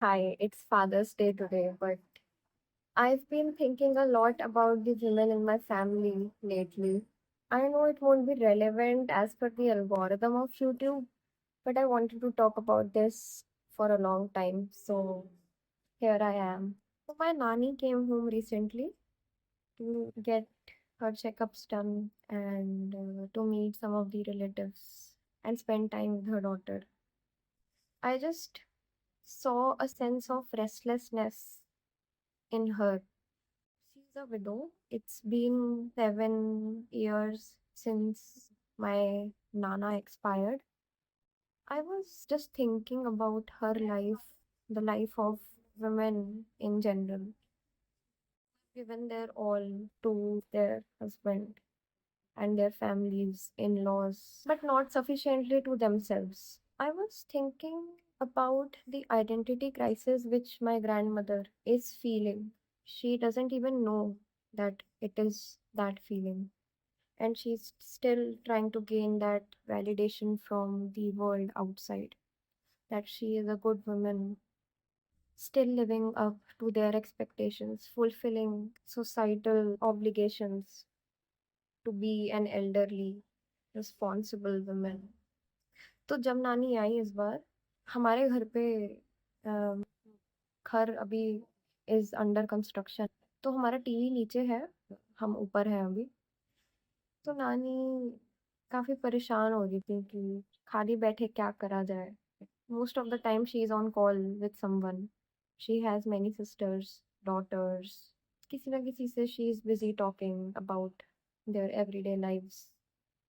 Hi, it's Father's Day today, but I've been thinking a lot about the women in my family lately. I know it won't be relevant as per the algorithm of YouTube, but I wanted to talk about this for a long time, so here I am. So my nanny came home recently to get her checkups done and to meet some of the relatives and spend time with her daughter. I just saw a sense of restlessness in her. She's a widow. It's been 7 years since my Nana expired. I was just thinking about her life, the life of women in general, given their all to their husband and their families, in laws, but not sufficiently to themselves. I was thinking about the identity crisis which my grandmother is feeling. She doesn't even know that it is that feeling. And she's still trying to gain that validation from the world outside that she is a good woman, still living up to their expectations, fulfilling societal obligations to be an elderly, responsible woman. तो जब नानी आई इस बार हमारे घर पे घर अभी is under construction तो हमारा टीवी नीचे है हम ऊपर हैं अभी तो नानी काफी परेशान हो रही थी कि खाली बैठे क्या करा जाए most of the time she is on call with someone she has many sisters daughters किसी ना किसी से she is busy talking about their everyday lives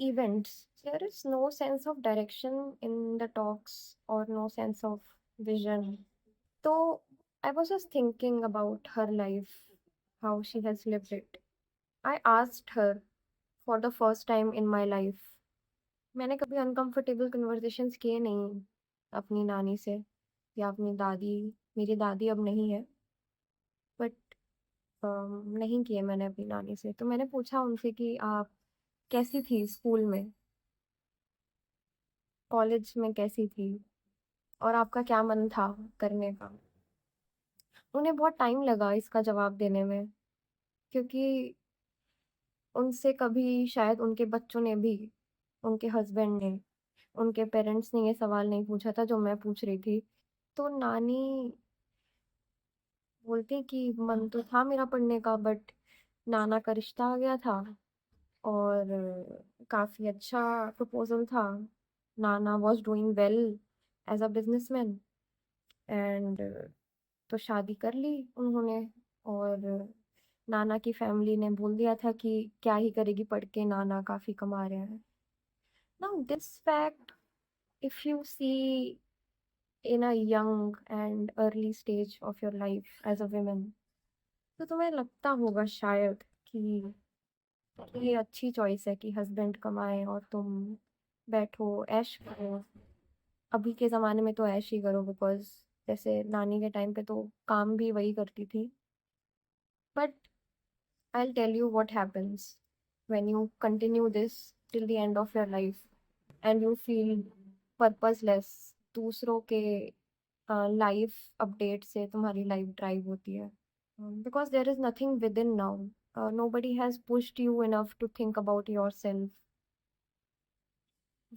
events. There is no sense of direction in the talks or no sense of vision. So I was just thinking about her life, how she has lived it. I asked her for the first time in my life. मैंने कभी uncomfortable conversations किए नहीं अपनी नानी से या अपनी दादी मेरी दादी अब नहीं है बट नहीं किए मैंने अपनी नानी से तो मैंने पूछा उनसे कि आप कैसी थी स्कूल में कॉलेज में कैसी थी और आपका क्या मन था करने का? उन्हें बहुत टाइम लगा इसका जवाब देने में क्योंकि उनसे कभी शायद उनके बच्चों ने भी, उनके हस्बैंड ने, उनके पेरेंट्स ने ये सवाल नहीं पूछा था जो मैं पूछ रही थी। तो नानी बोलती कि मन तो था मेरा पढ़ने का बट नाना का रिश्ता आ गया था और काफ़ी अच्छा प्रपोज़ल था। नाना was doing well as a businessman and तो शादी कर ली उन्होंने और नाना की फैमिली ने बोल दिया था कि क्या ही करेगी पढ़ के नाना काफी कमा रहे हैं now this fact if you see in a young and early stage of your life as a women तो तुम्हें लगता होगा शायद कि ये अच्छी चॉइस है कि हस्बैंड कमाए और तुम बैठो ऐश करो अभी के ज़माने में तो ऐश ही करो बिकॉज जैसे नानी के टाइम पे तो काम भी वही करती थी but I'll tell you what happens when you continue this till the end of your life and you feel purposeless. दूसरों के लाइफ अपडेट से तुम्हारी लाइफ ड्राइव होती है because there is nothing within now. Nobody has pushed you enough to think about yourself.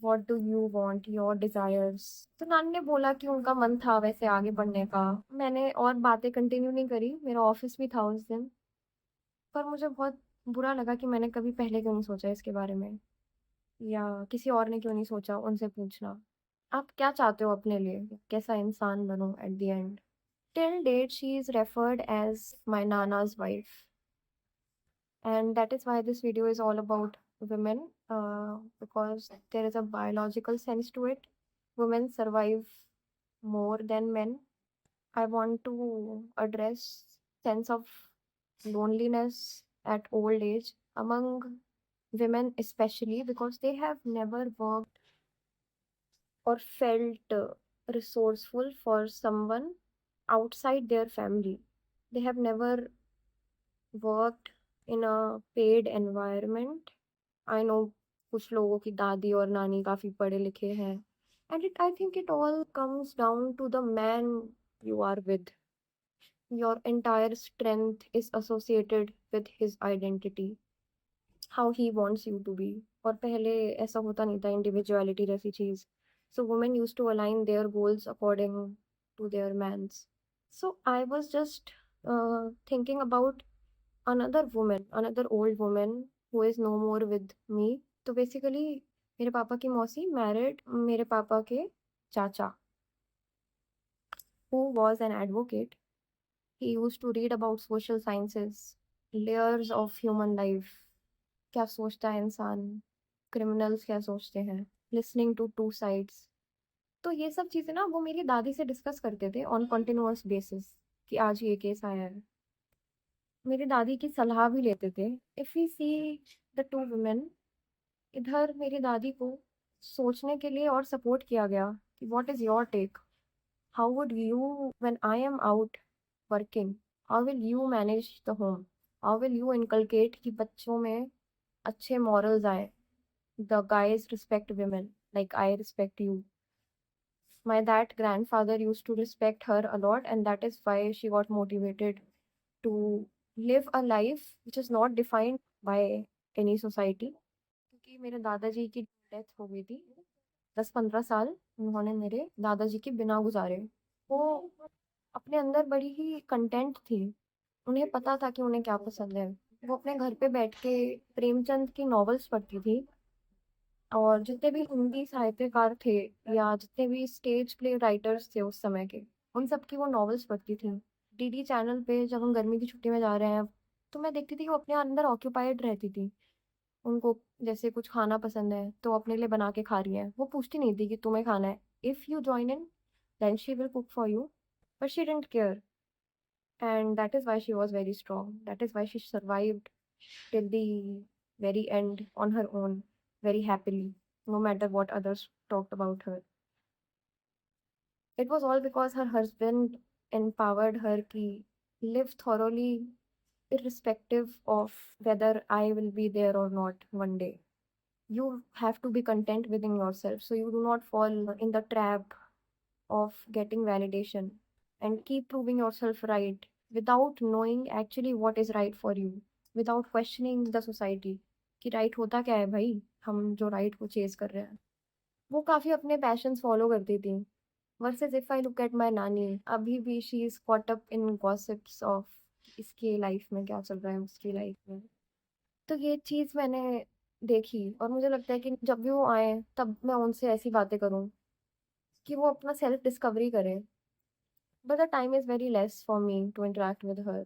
What do you want? Your desires. तो नानी ने बोला कि उनका मन था वैसे आगे बढ़ने का मैंने और बातें कंटिन्यू नहीं करी मेरा ऑफिस भी था उस दिन पर मुझे बहुत बुरा लगा कि मैंने कभी पहले क्यों नहीं सोचा इसके बारे में या किसी और ने क्यों नहीं सोचा उनसे पूछना आप क्या चाहते हो अपने लिए कैसा इंसान बनो at the end till date she is referred as my नाना's wife and that is why this video is all about women because there is a biological sense to it women survive more than men I want to address sense of loneliness at old age among women especially because they have never worked or felt resourceful for someone outside their family. They have never worked in a paid environment. I know कुछ लोगों की दादी और नानी काफी पढ़े लिखे हैं and it I think it all comes down to the man you are with. Your entire strength is associated with his identity, how he wants you to be. और पहले ऐसा होता नहीं था, individuality जैसी चीज. So women used to align their goals according to their man's. So I was just thinking about another old woman who is no more with me. तो basically मेरे पापा की मौसी married मेरे पापा के चाचा, who was an advocate. He used to read about social sciences, layers of human life, क्या सोचता है इंसान, क्रिमिनल्स क्या सोचते हैं, लिसनिंग टू टू साइड्स. तो ये सब चीज़ें ना वो मेरी दादी से डिस्कस करते थे ऑन कंटिन्यूअस बेसिस, कि आज ये केस आया है. मेरी दादी की सलाह भी लेते थे. If we see the two women, इधर मेरी दादी को सोचने के लिए और सपोर्ट किया गया कि what is your take, how would you when I am out working, how will you manage the home, how will you inculcate कि बच्चों में अच्छे मॉरल्स आए. The guys respect women like I respect you. My that grandfather used to respect her a lot, and that is why she got motivated to live a life which is not defined by any society. क्योंकि मेरे दादाजी की death हो गई थी, 10-15 साल उन्होंने मेरे दादाजी के बिना गुजारे. वो अपने अंदर बड़ी ही कंटेंट थी. उन्हें पता था कि उन्हें क्या पसंद है. वो अपने घर पे बैठ के प्रेमचंद की नॉवेल्स पढ़ती थी, और जितने भी हिंदी साहित्यकार थे या जितने भी स्टेज प्ले राइटर्स थे उस समय के, उन सब की वो नॉवेल्स पढ़ती थी. डीडी चैनल पे जब हम गर्मी की छुट्टी में जा रहे हैं, तो मैं देखती थी कि वो अपने अंदर ऑक्यूपाइड रहती थी. उनको जैसे कुछ खाना पसंद है तो अपने लिए बना के खा रही है, वो पूछती नहीं थी कि तुम्हें खाना है. If you join in, then she will cook for you, but she didn't care. And that is why she was very strong, that is why she survived till the very end on her own, very happily, no matter what others talked about her. It was all because her husband empowered her to live thoroughly, irrespective of whether I will be there or not one day. You have to be content within yourself so you do not fall in the trap of getting validation, and keep proving yourself right without knowing actually what is right for you, without questioning the society कि right होता क्या है भाई, हम जो right को chase कर रहे हैं. वो काफी अपने पैशंस फॉलो करती थी. Versus if I look at my नानी, अभी भी she is caught up in gossips of इसकी लाइफ में क्या चल रहा है उसकी लाइफ में. तो ये चीज मैंने देखी, और मुझे लगता है कि जब भी वो आए तब मैं उनसे ऐसी बातें करूं कि वो अपना सेल्फ डिस्कवरी करें. But the time is very less for me to interact with her.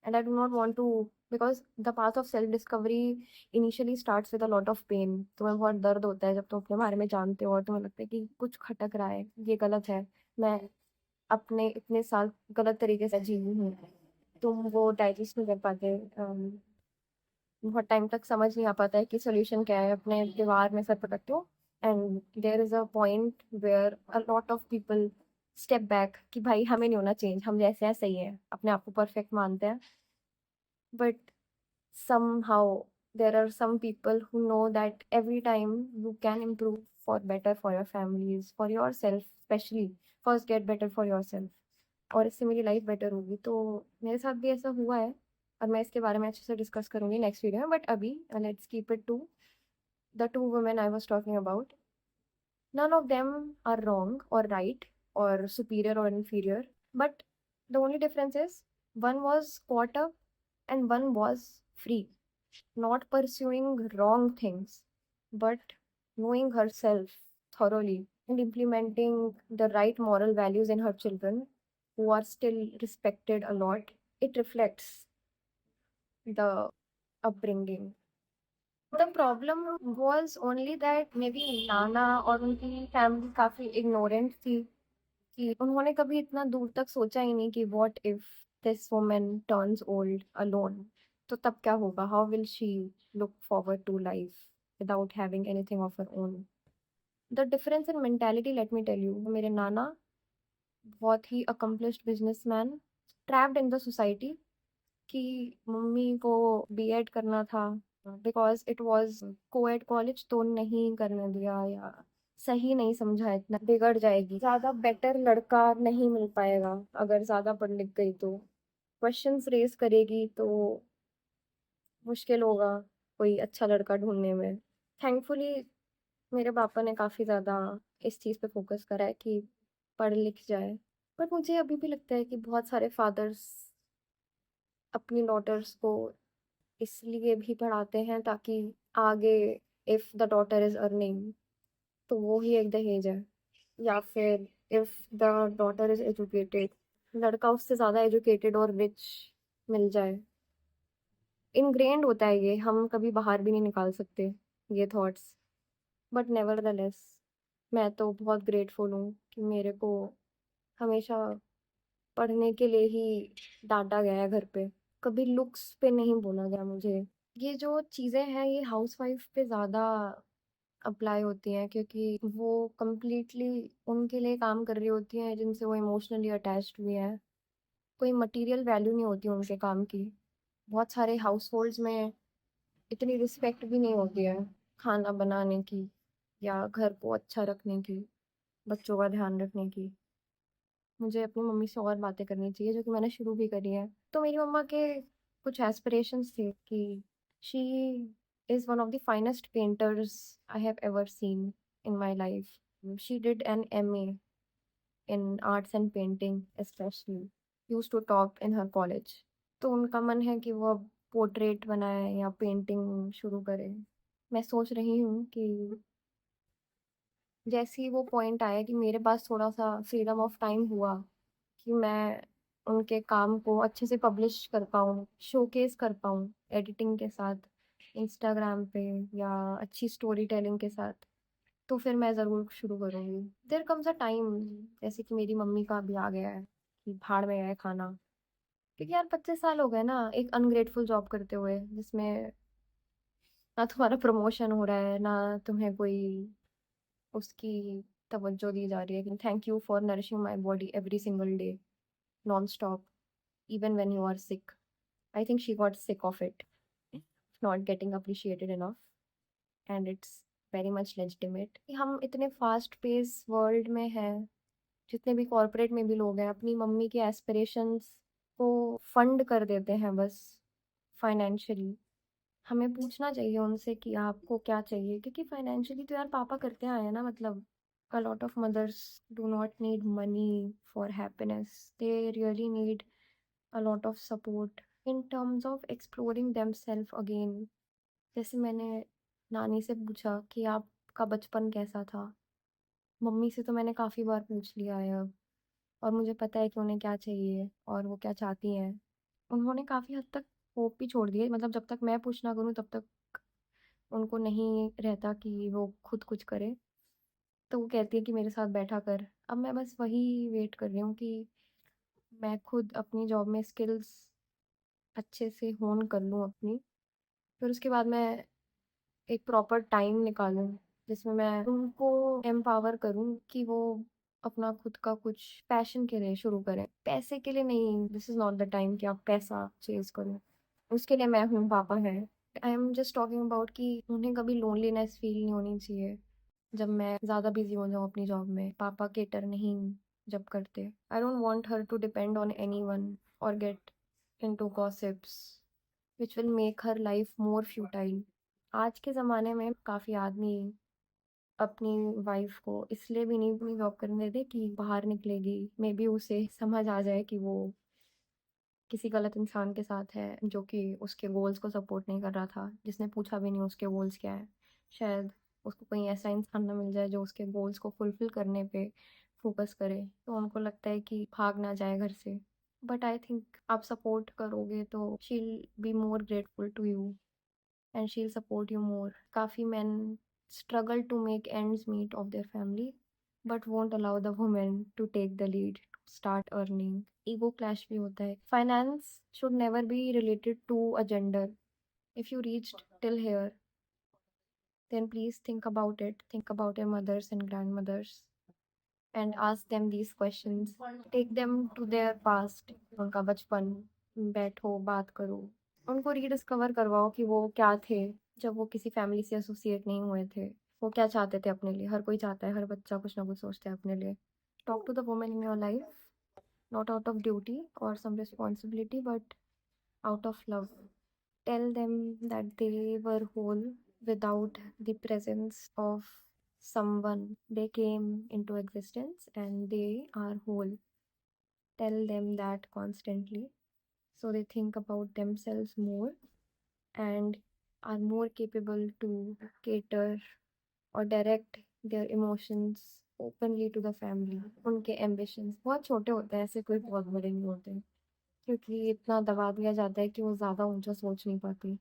And I do not want to, because the path of self discovery initially starts with a lot of pain. तुम्हें बहुत दर्द होता है जब तुम अपने बारे में जानते हो और तुम्हें लगता है कि कुछ खटक रहा है, ये गलत है, मैं अपने इतने साल गलत तरीके से जी हूँ. तुम वो डाइजेस्ट नहीं कर पाते. बहुत टाइम तक समझ नहीं आ पाता है कि सोल्यूशन क्या है, अपने दीवार में सर पटकते हो. And there is a point where a lot of people step back कि भाई हमें नहीं होना चेंज, हम जैसे हैं सही है, अपने आप को परफेक्ट मानते हैं. But somehow there are some people who know that every time you can improve for better for your families, for yourself especially. First get better for yourself, और इससे मेरी लाइफ बेटर होगी. तो मेरे साथ भी ऐसा हुआ है, और मैं इसके बारे में अच्छे से डिस्कस करूंगी नेक्स्ट वीडियो में. बट अभी let's keep it to the two women I was talking about. None of them are wrong or right or superior or inferior, but the only difference is one was caught up and one was free, not pursuing wrong things, but knowing herself thoroughly and implementing the right moral values in her children, who are still respected a lot. It reflects the upbringing. The problem was only that maybe नाना और उनकी family काफी ignorant थी, कि उन्होंने कभी इतना दूर तक सोचा ही नहीं कि what if this woman turns old alone, तो तब क्या होगा, how will she look forward to life without having anything of her own. The difference in mentality, let me tell you, मेरे नाना बहुत ही accomplished businessman, trapped in the society, कि mummy को BEd करना था because it was coed college तो नहीं करने दिया, या सही नहीं समझा, इतना बिगड़ जाएगी, ज्यादा बेटर लड़का नहीं मिल पाएगा। अगर ज्यादा पढ़ लिख गई तो क्वेश्चंस रेज करेगी तो मुश्किल होगा कोई अच्छा लड़का ढूंढने में। थैंकफुली मेरे पापा ने काफी ज्यादा इस चीज पे फोकस करा है कि पढ़ लिख जाए। पर मुझे अभी भी लगता है कि बहुत सारे फादर्स अपनी डॉटर्स को इसलिए भी पढ़ाते हैं ताकि आगे, if the daughter is earning, तो वो ही एक दहेज है। या फिर if the daughter is educated, लड़का उससे ज्यादा एजुकेटेड और रिच मिल जाए। इनग्रेन्ड होता है ये, हम कभी बाहर भी नहीं निकाल सकते ये थॉट्स। बट नेवरदलेस मैं तो बहुत ग्रेटफुल हूँ कि मेरे को हमेशा पढ़ने के लिए ही डांटा गया है घर पे। कभी लुक्स पे नहीं बोला गया मुझे। ये जो चीज़ें हैं ये हाउसवाइफ पे ज़्यादा अप्लाई होती हैं, क्योंकि वो कम्प्लीटली उनके लिए काम कर रही होती हैं जिनसे वो इमोशनली अटैच्ड हुई हैं। कोई मटेरियल वैल्यू नहीं होती उनके काम की। बहुत सारे हाउस होल्ड्स में इतनी रिस्पेक्ट भी नहीं होती है खाना बनाने की, या घर को अच्छा रखने की, बच्चों का ध्यान रखने की। मुझे अपनी मम्मी से और बातें करनी चाहिए, जो कि मैंने शुरू भी करी है। तो मेरी मम्मा के कुछ एस्पिरेशंस थे कि she is one of the finest painters I have ever seen in my life. She did an MA in arts and painting specially, use to top in her college. तो उनका मन है कि वो अब पोर्ट्रेट बनाए या पेंटिंग शुरू करे। मैं सोच रही हूँ कि जैसे ही वो पॉइंट आया कि मेरे पास थोड़ा सा फ्रीडम ऑफ टाइम हुआ कि मैं उनके काम को अच्छे से पब्लिश कर पाऊँ, शोकेस कर पाऊँ एडिटिंग के साथ इंस्टाग्राम पे, या अच्छी स्टोरी टेलिंग के साथ, तो फिर मैं ज़रूर शुरू करूँगी। देयर कम्स अ टाइम, जैसे कि मेरी मम्मी का भी आ गया है कि भाड़ में गए खाना। क्योंकि यार 25 साल हो गए ना एक अनग्रेटफुल जॉब करते हुए, जिसमें ना तुम्हारा प्रमोशन हो रहा है, ना तुम्हें कोई उसकी तवज्जो दी जा रही है कि thank you for nourishing my body every single day non stop, even when you are sick. I think she got sick of it, not getting appreciated enough, and it's very much legitimate कि हम इतने fast pace world में हैं, जितने भी corporate में भी लोग हैं अपनी मम्मी के एस्पिरेशंस को फंड कर देते हैं बस फाइनेंशियली। हमें पूछना चाहिए उनसे कि आपको क्या चाहिए, क्योंकि फाइनेंशियली तो यार पापा करते आए हैं ना। मतलब a lot of mothers do not need money for happiness, they really need a lot of support in terms of exploring themselves again। जैसे मैंने नानी से पूछा कि आपका बचपन कैसा था, मम्मी से तो मैंने काफ़ी बार पूछ लिया है अब, और मुझे पता है कि उन्हें क्या चाहिए और वो क्या चाहती हैं। उन्होंने काफ़ी हद तक होप भी छोड़ दिए, मतलब जब तक मैं पूछ ना करूँ तब तक उनको नहीं रहता कि वो खुद कुछ करे। तो वो कहती है कि मेरे साथ बैठा कर। अब मैं बस वही वेट कर रही हूँ कि मैं खुद अपनी जॉब में स्किल्स अच्छे से होन कर लूँ अपनी, फिर उसके बाद मैं एक प्रॉपर टाइम निकालूं जिसमें मैं उनको एम्पावर करूं कि वो अपना खुद का कुछ पैशन के लिए शुरू करें, पैसे के लिए नहीं। This is not the time कि आप पैसा चेज करो, उसके लिए मैं हूँ, पापा है। I am just talking about कि उन्हें कभी लोनलीनेस फील नहीं होनी चाहिए जब मैं ज़्यादा बिजी हो जाऊँ अपनी जॉब में, पापा केटर नहीं जब करते। I don't want her to depend on anyone or get into gossips which will make her life more futile। आज के ज़माने में काफ़ी आदमी अपनी वाइफ को इसलिए भी नहीं अपनी जॉब करने देते कि बाहर निकलेगी, मे बी उसे समझ आ जाए कि वो किसी गलत इंसान के साथ है जो कि उसके गोल्स को सपोर्ट नहीं कर रहा था, जिसने पूछा भी नहीं उसके गोल्स क्या है। शायद उसको कोई ऐसा इंसान ना मिल जाए जो उसके गोल्स को फुलफिल करने पे फोकस करे, तो उनको लगता है कि भाग ना जाए घर से। बट आई थिंक आप सपोर्ट करोगे तो she'll be more grateful to you and she'll support you more। काफ़ी men struggle to make ends meet of their family but won't allow the woman to take the lead to start earning। ego clash भी होता है। Finance should never be related to a gender। If you reached till here, then please think about it, think about your mothers and grandmothers and ask them these questions। Take them to their past, उनका बचपन, बैठो बात करो, उनको rediscover करवाओ कि वो क्या थे जब वो किसी फैमिली से एसोसिएट नहीं हुए थे। वो क्या चाहते थे अपने लिए? हर कोई चाहता है, हर बच्चा कुछ ना कुछ सोचता है अपने लिए। Talk to the women in your life, not out of duty or some responsibility, but out of love. Tell them that they were whole without the presence of someone. They came into existence and they are whole. Tell them that constantly so they think about themselves more and are more capable to cater or direct their emotions openly to the family. उनके ambitions बहुत छोटे होते हैं, ऐसे कोई बहुत बड़े नहीं होते, क्योंकि इतना दबा दिया जाता है कि वो ज़्यादा ऊंचा सोच नहीं पाती।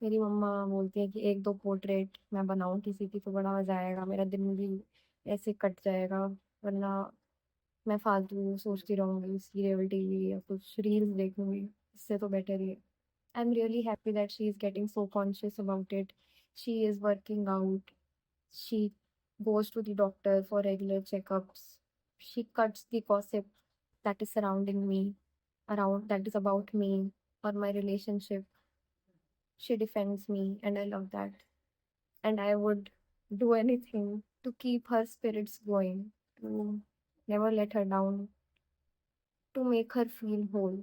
मेरी मम्मा बोलती है कि एक दो पोर्ट्रेट मैं बनाऊं किसी की तो बड़ा मजा आएगा, मेरा दिन भी ऐसे कट जाएगा, वरना मैं फालतू सोचती रहूंगी, सीरियल टीवी या कुछ रील्स देखूंगी, इससे तो बेटर ही है। I am really happy that she is getting so conscious about it. She is working out, she goes to the doctor for regular checkups, she cuts the gossip that is surrounding me, around that is about me or my relationship. She defends me, and I love that. And I would do anything to keep her spirits going, to never let her down, to make her feel whole.